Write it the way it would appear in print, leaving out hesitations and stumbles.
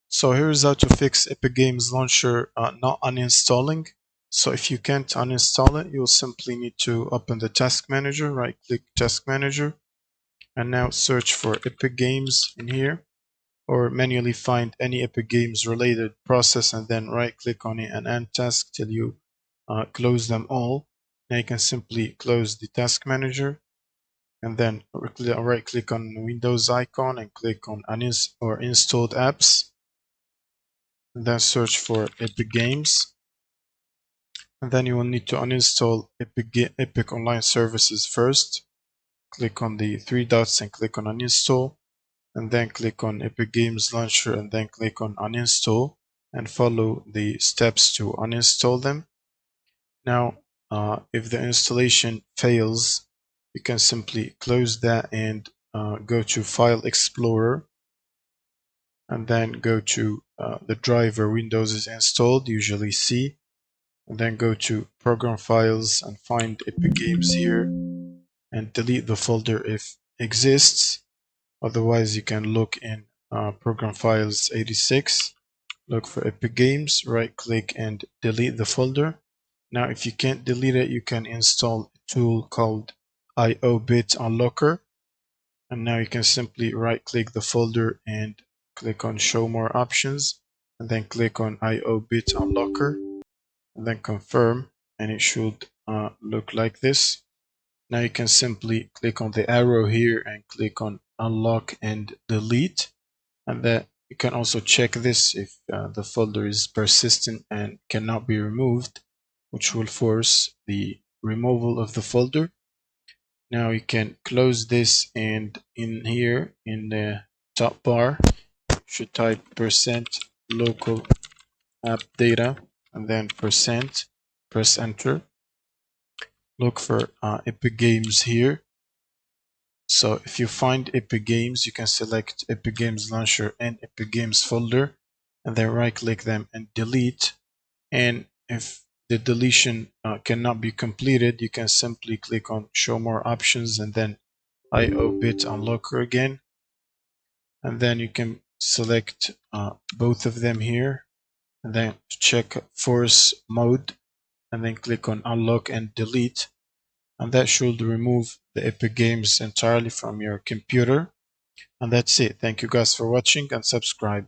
So here's how to fix Epic Games Launcher not uninstalling. So if you can't uninstall it, you'll simply need to open the Task Manager, right click Task Manager, and now search for Epic Games in here, or manually find any Epic Games related process and then right click on it and end task till you close them all. Now you can simply close the Task Manager and then right click on the Windows icon and click on Installed Apps, and then search for Epic Games, and then you will need to uninstall Epic Online Services first. Click on the three dots and click on Uninstall, and then click on Epic Games Launcher and then click on Uninstall and follow the steps to uninstall them. Now if the installation fails, you can simply close that and go to File Explorer, and then go to the driver Windows is installed, usually C, and then go to Program Files and find Epic Games here and delete the folder if exists. Otherwise you can look in Program Files 86, look for Epic Games, right click and delete the folder. Now if you can't delete it, you can install a tool called IO-Bit Unlocker, and now you can simply right click the folder and click on Show More Options, and then click on IO-Bit Unlocker and then confirm, and it should look like this. Now you can simply click on the arrow here and click on Unlock and Delete, and then you can also check this if the folder is persistent and cannot be removed, which will force the removal of the folder. Now you can close this, and in here in the top bar you should type %local app data and then %, press enter. Look for Epic Games here. So if you find Epic Games, you can select Epic Games Launcher and Epic Games folder and then right click them and delete. And if the deletion cannot be completed, you can simply click on Show More Options and then IO-Bit Unlocker again, and then you can select both of them here and then check Force Mode and then click on Unlock and Delete, and that should remove the Epic Games entirely from your computer. And that's it. Thank you guys for watching and subscribe.